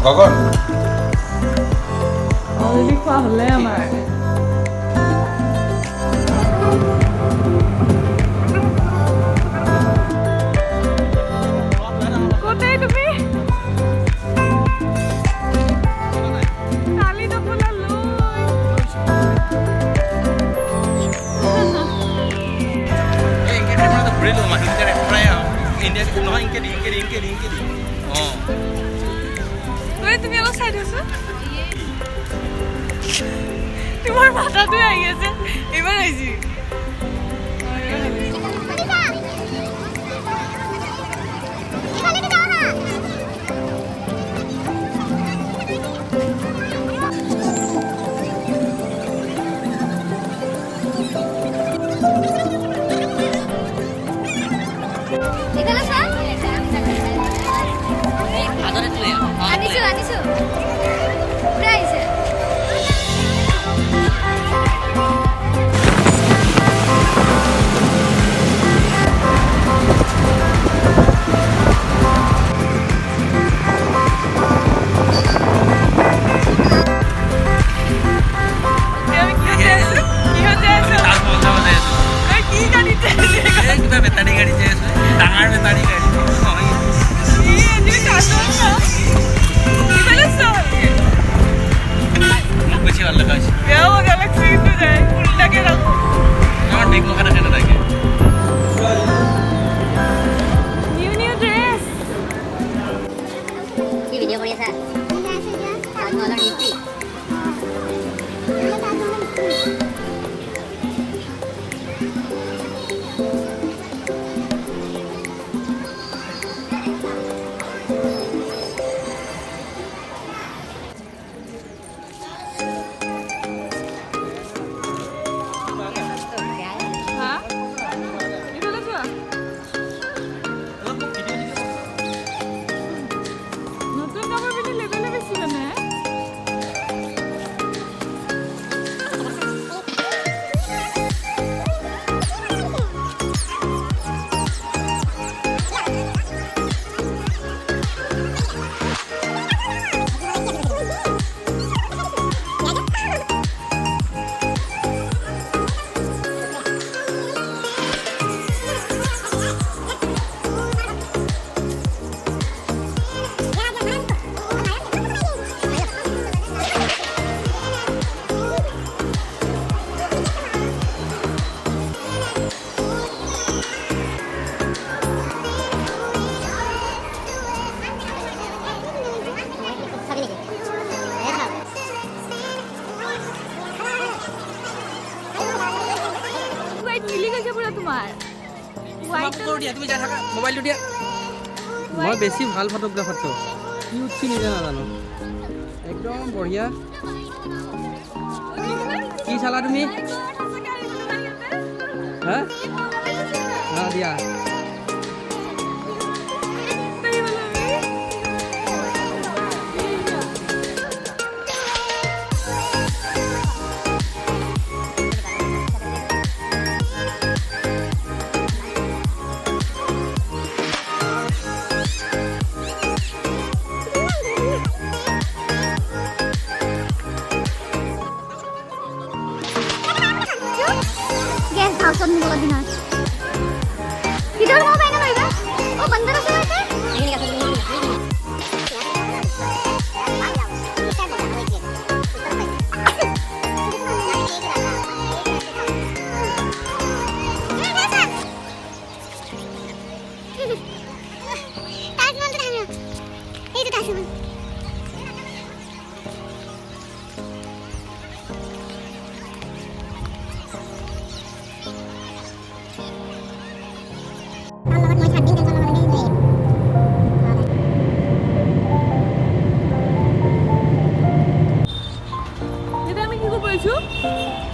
গগন already খোৱা হলে আমাৰ কোথায় তুমি কালি তো বলা লই এই ইনকে আমরা তো ঘুরে লো মাহিন্দা রে প্রায় ইন্ডিয়া থেকে নহয় ইনকে দি তুমি অলপ চাই দিছো তোমার মাথাতে আই গেছে এবার আইছি আনিছো প্রাইস মই বেছি ভাল ফটোগ্ৰাফাৰ তো কি উঠছি নিজে নাজানো একদম বঢ়িয়া কি চালা তুমি হা দিয়া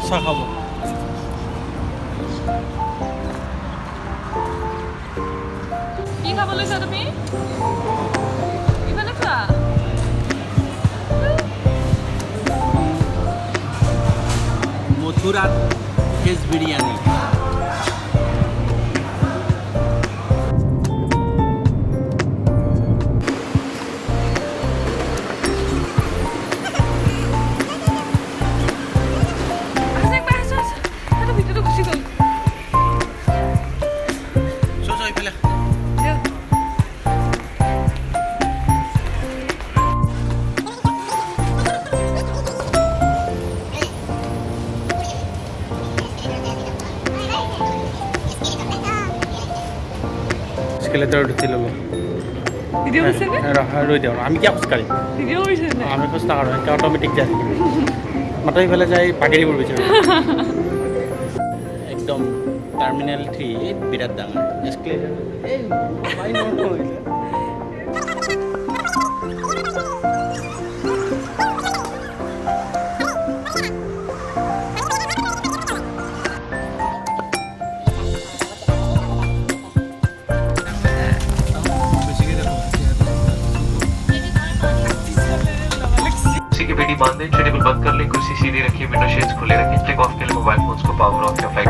চাহ খাব কি খাব লৈছা তুমি ইফালে চোৱা মথুৰাৰ ভেজ বিৰিয়ানি এস্কেলেটৰ উঠি ল'লোঁ ভিডিঅ' কৰিছে নে ৰৈ দিওঁ আমি কিয় খোজকাঢ়িম ভিডিঅ' কৰিছে নে আমি খোজ নাকাঢ়োঁ এনেকৈ অট'মেটিক যাই থাকিম মাত্ৰ সিফালে যাই বাগেৰি পৰিব বিচাৰোঁ একদম টাৰ্মিনেল 3 বিৰাট ডাঙৰ এস্কেলেটৰ এই মাই নহয় की बेड़ी बांध दें, टेबल बंद कर लें, कुर्सी सीधी रखिए, विंडो शेड्स खुले रखें, टेक ऑफ के लिए मोबाइल फोन्स को पावर ऑफ या फ्लाइट